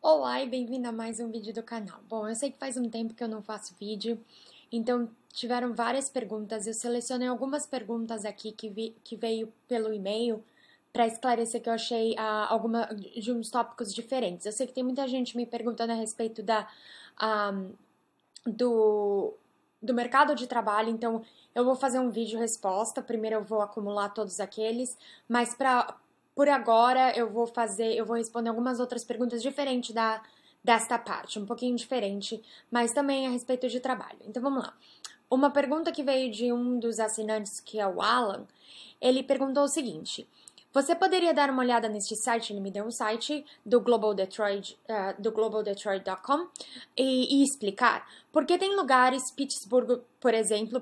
Olá e bem-vindo a mais um vídeo do canal. Bom, eu sei que faz um tempo que eu não faço vídeo, então tiveram várias perguntas. Eu selecionei algumas perguntas aqui que veio pelo e-mail para esclarecer que eu achei de uns tópicos diferentes. Eu sei que tem muita gente me perguntando a respeito do mercado de trabalho, então eu vou fazer um vídeo resposta. Primeiro eu vou acumular todos aqueles, mas por agora eu vou responder algumas outras perguntas diferentes desta parte, um pouquinho diferente, mas também a respeito de trabalho. Então vamos lá. Uma pergunta que veio de um dos assinantes, que é o Alan, ele perguntou o seguinte: você poderia dar uma olhada neste site? Ele me deu um site do Global Detroit, do globaldetroit.com e explicar. Porque tem lugares, Pittsburgh, por exemplo,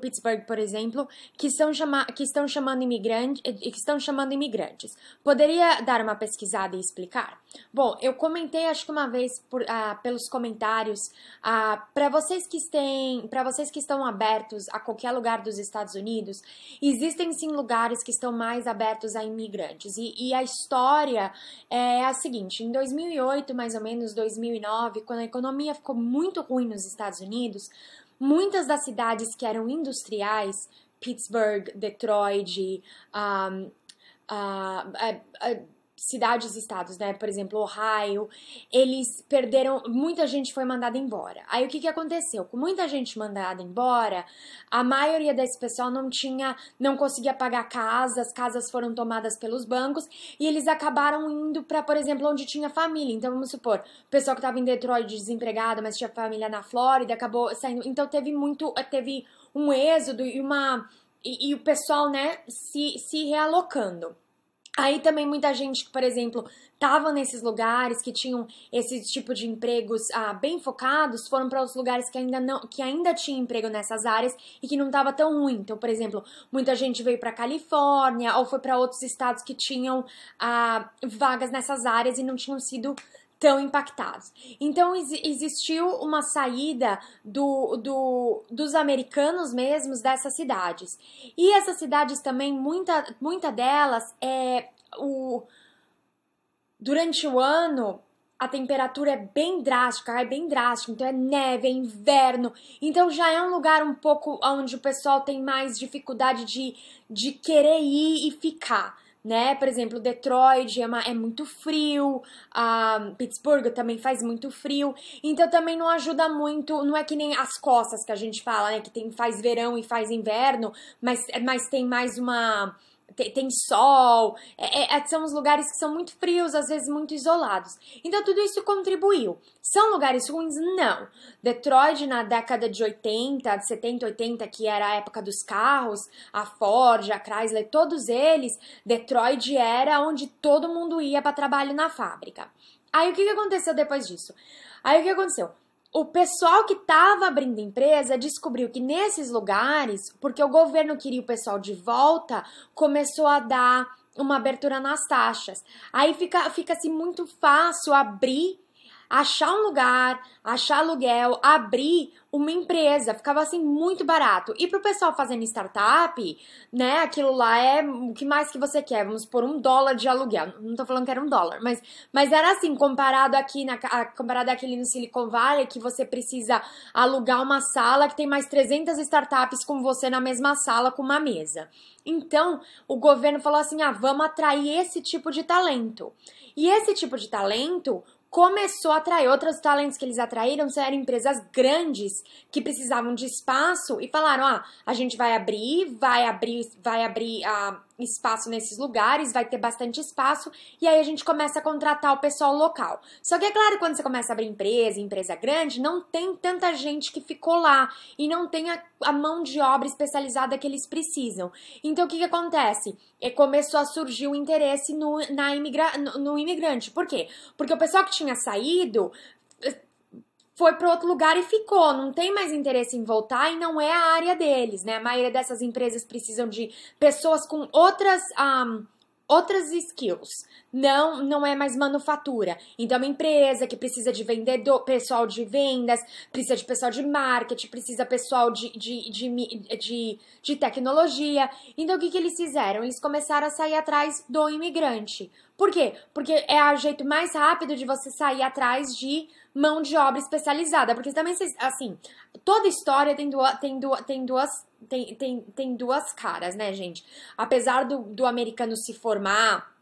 que estão chamando imigrantes. Poderia dar uma pesquisada e explicar? Bom, eu comentei, acho que uma vez pelos comentários, para vocês que estão abertos a qualquer lugar dos Estados Unidos, existem sim lugares que estão mais abertos a imigrantes. E a história é a seguinte: em 2008, mais ou menos, 2009, quando a economia ficou muito ruim nos Estados Unidos, muitas das cidades que eram industriais, Pittsburgh, Detroit, cidades e estados, né? Por exemplo, Ohio, eles perderam, muita gente foi mandada embora. Aí o que aconteceu? Com muita gente mandada embora, a maioria desse pessoal não conseguia pagar casas, casas foram tomadas pelos bancos e eles acabaram indo para, por exemplo, onde tinha família. Então, vamos supor, o pessoal que estava em Detroit desempregado, mas tinha família na Flórida, acabou saindo. Então, teve um êxodo e o pessoal, né, se realocando. Aí também muita gente que, por exemplo, estava nesses lugares que tinham esse tipo de empregos bem focados, foram para os lugares que ainda tinha emprego nessas áreas e que não estava tão ruim. Então, por exemplo, muita gente veio para Califórnia ou foi para outros estados que tinham vagas nessas áreas e não tinham sido tão impactados. Então, existiu uma saída dos americanos mesmos dessas cidades. E essas cidades também, muita delas, durante o ano, a temperatura é bem drástica, então é neve, é inverno, então já é um lugar um pouco onde o pessoal tem mais dificuldade de querer ir e ficar, né? Por exemplo, Detroit é muito frio, Pittsburgh também faz muito frio, então também não ajuda muito, não é que nem as costas que a gente fala, né? Que faz verão e faz inverno, mas tem mais uma... Tem sol, são os lugares que são muito frios, às vezes muito isolados. Então tudo isso contribuiu. São lugares ruins? Não. Detroit na década de 80, de 70, 80, que era a época dos carros, a Ford, a Chrysler, todos eles, Detroit era onde todo mundo ia para trabalho na fábrica. Aí o que aconteceu depois disso? Aí o que aconteceu? O pessoal que estava abrindo empresa descobriu que nesses lugares, porque o governo queria o pessoal de volta, começou a dar uma abertura nas taxas. Aí fica-se muito fácil achar um lugar, achar aluguel, abrir uma empresa, ficava assim muito barato. E pro pessoal fazendo startup, né, aquilo lá é o que mais que você quer, vamos por $1 de aluguel. Não tô falando que era $1, mas era assim, comparado aqui no Silicon Valley, que você precisa alugar uma sala que tem mais 300 startups com você na mesma sala com uma mesa. Então, o governo falou assim: vamos atrair esse tipo de talento. E esse tipo de talento começou a atrair. Outros talentos que eles atraíram eram empresas grandes que precisavam de espaço e falaram: a gente vai abrir espaço nesses lugares, vai ter bastante espaço, e aí a gente começa a contratar o pessoal local. Só que é claro, quando você começa a abrir empresa grande, não tem tanta gente que ficou lá e não tem a mão de obra especializada que eles precisam. Então o que acontece? Começou a surgir o interesse no imigrante. Por quê? Porque o pessoal que tinha saído foi para outro lugar e ficou, não tem mais interesse em voltar e não é a área deles, né? A maioria dessas empresas precisam de pessoas com outras skills, não é mais manufatura. Então, é uma empresa que precisa de vendedor, pessoal de vendas, precisa de pessoal de marketing, precisa pessoal de tecnologia. Então, o que eles fizeram? Eles começaram a sair atrás do imigrante. Por quê? Porque é o jeito mais rápido de você sair atrás de mão de obra especializada. Porque também, assim, toda história tem duas caras, né, gente? Apesar do americano se formar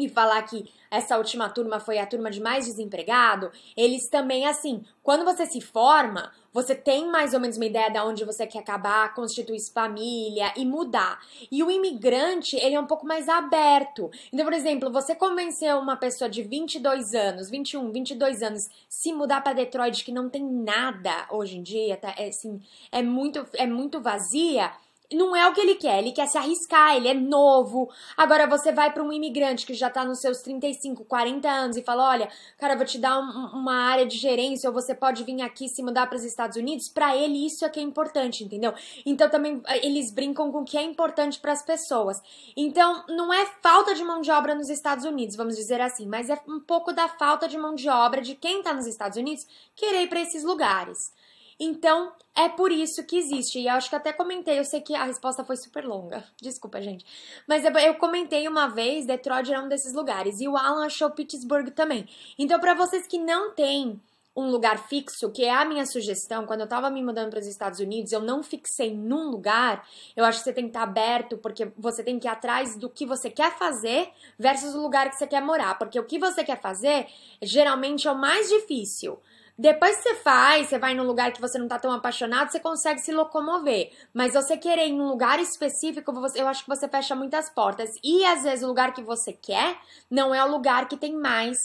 e falar que essa última turma foi a turma de mais desempregado, eles também, assim, quando você se forma, você tem mais ou menos uma ideia de onde você quer acabar, constituir família e mudar. E o imigrante, ele é um pouco mais aberto. Então, por exemplo, você convencer uma pessoa de 22 anos, 21, 22 anos, se mudar para Detroit, que não tem nada hoje em dia, tá? Assim, é muito vazia. Não é o que ele quer se arriscar, ele é novo. Agora você vai para um imigrante que já tá nos seus 35, 40 anos e fala, olha, cara, eu vou te dar uma área de gerência ou você pode vir aqui se mudar para os Estados Unidos. Para ele isso é que é importante, entendeu? Então também eles brincam com o que é importante para as pessoas. Então não é falta de mão de obra nos Estados Unidos, vamos dizer assim, mas é um pouco da falta de mão de obra de quem tá nos Estados Unidos querer ir para esses lugares. Então, é por isso que existe. E eu acho que até comentei, eu sei que a resposta foi super longa. Desculpa, gente. Mas eu comentei uma vez, Detroit era um desses lugares. E o Alan achou Pittsburgh também. Então, para vocês que não têm um lugar fixo, que é a minha sugestão, quando eu tava me mudando para os Estados Unidos, eu não fixei num lugar, eu acho que você tem que estar aberto, porque você tem que ir atrás do que você quer fazer versus o lugar que você quer morar. Porque o que você quer fazer, geralmente, é o mais difícil. Depois que você vai num lugar que você não tá tão apaixonado, você consegue se locomover. Mas você querer ir num lugar específico, eu acho que você fecha muitas portas. E às vezes o lugar que você quer não é o lugar que tem mais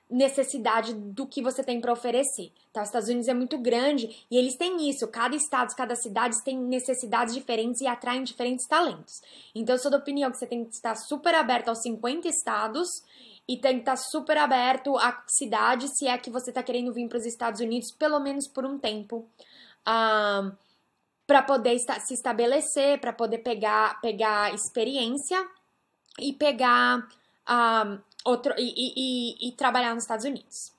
necessidade do que você tem para oferecer. Tá? Os Estados Unidos é muito grande e eles têm isso. Cada estado, cada cidade tem necessidades diferentes e atraem diferentes talentos. Então eu sou da opinião que você tem que estar super aberto aos 50 estados e tem que estar super aberto à cidade se é que você está querendo vir para os Estados Unidos, pelo menos por um tempo, para poder se estabelecer, para poder pegar experiência e pegar e trabalhar nos Estados Unidos.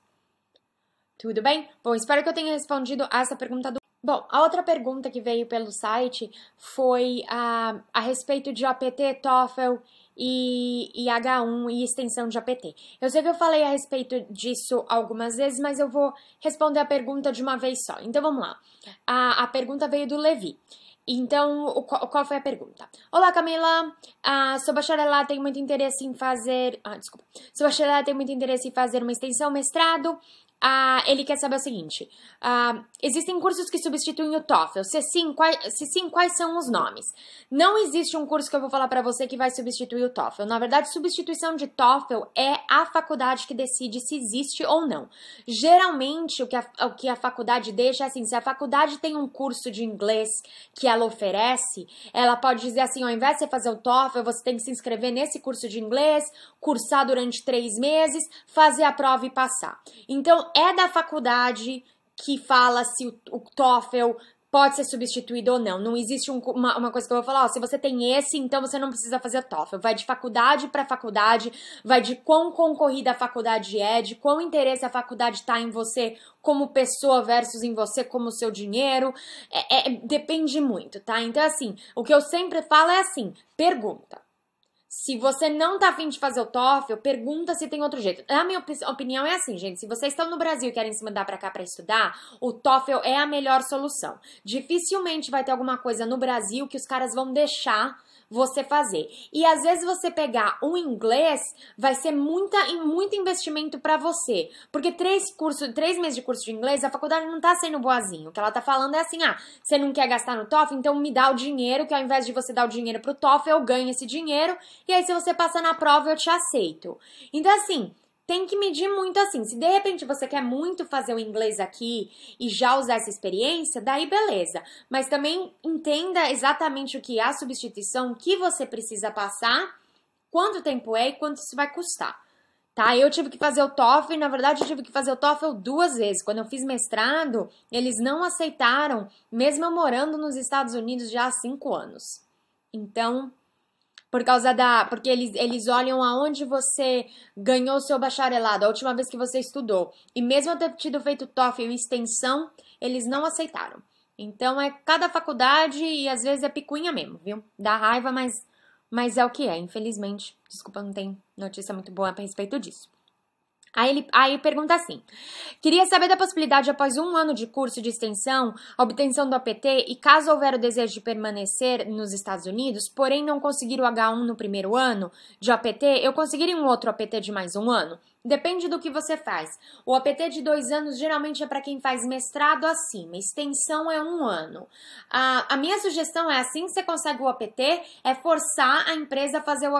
Tudo bem? Bom, espero que eu tenha respondido a essa pergunta do... Bom, a outra pergunta que veio pelo site foi a respeito de APT, TOEFL e H1 e extensão de APT. Eu sei que eu falei a respeito disso algumas vezes, mas eu vou responder a pergunta de uma vez só. Então, vamos lá. A pergunta veio do Levi. Então, qual foi a pergunta? Olá, Camila. Sou bacharelada, tenho muito interesse em fazer... Sou bacharelada, tenho muito interesse em fazer uma extensão, mestrado. Ele quer saber o seguinte, existem cursos que substituem o TOEFL? Se sim, quais são os nomes? Não existe um curso que eu vou falar pra você que vai substituir o TOEFL. Na verdade, substituição de TOEFL é a faculdade que decide se existe ou não. Geralmente, o que a faculdade deixa é assim, se a faculdade tem um curso de inglês que ela oferece, ela pode dizer assim, ao invés de você fazer o TOEFL, você tem que se inscrever nesse curso de inglês, cursar durante 3 meses, fazer a prova e passar. Então, é da faculdade que fala se o TOEFL pode ser substituído ou não. Não existe uma coisa que eu vou falar, se você tem esse, então você não precisa fazer TOEFL. Vai de faculdade para faculdade, vai de quão concorrida a faculdade é, de quão interesse a faculdade está em você como pessoa versus em você como seu dinheiro. Depende muito, tá? Então, assim, o que eu sempre falo é assim, pergunta. Se você não tá afim de fazer o TOEFL, pergunta se tem outro jeito. A minha opinião é assim, gente. Se vocês estão no Brasil e querem se mudar pra cá pra estudar, o TOEFL é a melhor solução. Dificilmente vai ter alguma coisa no Brasil que os caras vão deixar você fazer. E às vezes você pegar um inglês vai ser muito investimento pra você. Porque 3 meses de curso de inglês, a faculdade não tá sendo boazinha. O que ela tá falando é assim, você não quer gastar no TOEFL, então me dá o dinheiro, que ao invés de você dar o dinheiro pro TOEFL, eu ganho esse dinheiro, e aí se você passar na prova, eu te aceito. Então assim, tem que medir muito assim. Se de repente você quer muito fazer o inglês aqui e já usar essa experiência, daí beleza. Mas também entenda exatamente o que é a substituição, o que você precisa passar, quanto tempo é e quanto isso vai custar. Tá? Eu tive que fazer o TOEFL e, na verdade, eu tive que fazer o TOEFL 2 vezes. Quando eu fiz mestrado, eles não aceitaram, mesmo eu morando nos Estados Unidos já há 5 anos. Então, Por causa porque eles olham aonde você ganhou o seu bacharelado, a última vez que você estudou. E mesmo eu ter tido feito TOEFL e extensão, eles não aceitaram. Então é cada faculdade e às vezes é picuinha mesmo, viu? Dá raiva, mas é o que é, infelizmente. Desculpa, não tem notícia muito boa a respeito disso. Aí pergunta assim: queria saber da possibilidade, após 1 ano de curso de extensão, a obtenção do APT e caso houver o desejo de permanecer nos Estados Unidos, porém não conseguir o H1 no primeiro ano de APT, eu conseguiria um outro APT de mais 1 ano? Depende do que você faz. O APT de 2 anos geralmente é para quem faz mestrado acima, extensão é 1 ano. A minha sugestão é, assim que você consegue o APT, é forçar a empresa a fazer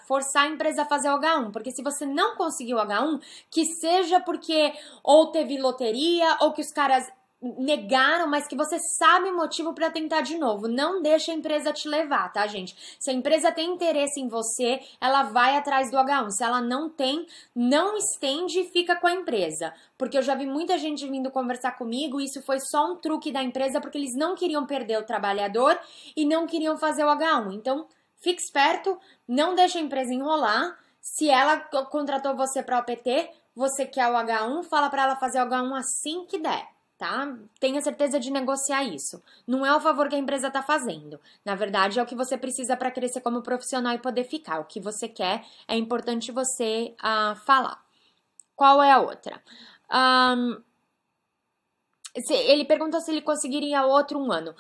forçar a empresa a fazer o H1, porque se você não conseguir o H1, que seja porque ou teve loteria ou que os caras negaram, mas que você sabe o motivo para tentar de novo. Não deixa a empresa te levar, tá, gente? Se a empresa tem interesse em você, ela vai atrás do H1. Se ela não tem, não estende e fica com a empresa. Porque eu já vi muita gente vindo conversar comigo e isso foi só um truque da empresa porque eles não queriam perder o trabalhador e não queriam fazer o H1. Então, fique esperto, não deixa a empresa enrolar. Se ela contratou você para o APT, você quer o H1, fala para ela fazer o H1 assim que der. Tá? Tenha certeza de negociar isso. Não é o favor que a empresa está fazendo. Na verdade, é o que você precisa para crescer como profissional e poder ficar. O que você quer é importante você falar. Qual é a outra? Ele perguntou se ele conseguiria outro 1 ano,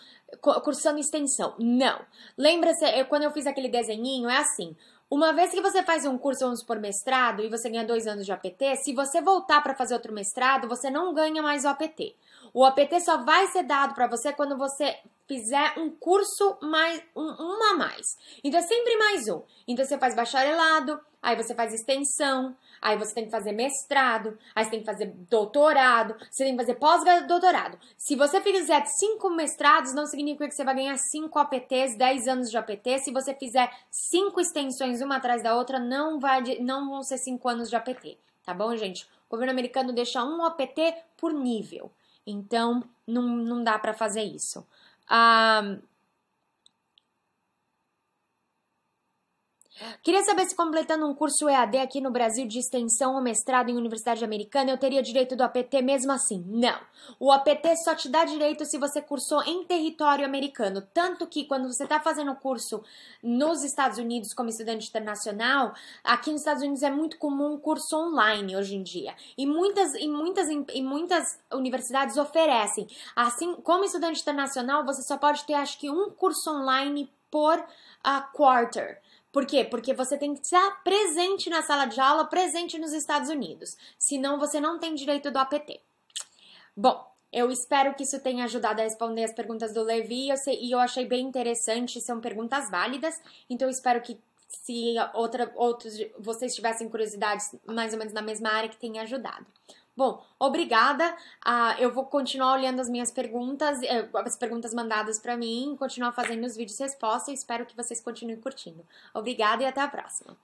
cursando extensão. Não. Lembra-se, quando eu fiz aquele desenhinho, é assim. Uma vez que você faz um curso, vamos supor, mestrado, e você ganha 2 anos de APT, se você voltar para fazer outro mestrado, você não ganha mais o APT. O APT só vai ser dado para você quando você fizer um curso mais um a mais. Então é sempre mais um. Então você faz bacharelado, aí você faz extensão, aí você tem que fazer mestrado, aí você tem que fazer doutorado, você tem que fazer pós-doutorado. Se você fizer 5 mestrados, não significa que você vai ganhar 5 APTs, 10 anos de APT. Se você fizer 5 extensões uma atrás da outra, não vão ser 5 anos de APT. Tá bom, gente? O governo americano deixa um APT por nível. Então, não dá pra fazer isso. Queria saber se completando um curso EAD aqui no Brasil de extensão ou mestrado em universidade americana, eu teria direito do APT mesmo assim? Não. O APT só te dá direito se você cursou em território americano. Tanto que quando você está fazendo o curso nos Estados Unidos como estudante internacional, aqui nos Estados Unidos é muito comum curso online hoje em dia. E muitas universidades oferecem. Assim, como estudante internacional, você só pode ter, acho que, um curso online por quarter. Por quê? Porque você tem que estar presente na sala de aula, presente nos Estados Unidos. Senão, você não tem direito do APT. Bom, eu espero que isso tenha ajudado a responder as perguntas do Levi. E eu achei bem interessante, são perguntas válidas. Então, eu espero que se outros vocês tivessem curiosidades mais ou menos na mesma área, que tenha ajudado. Bom, obrigada. Eu vou continuar olhando as minhas perguntas, as perguntas mandadas para mim, continuar fazendo os vídeos resposta e espero que vocês continuem curtindo. Obrigada e até a próxima.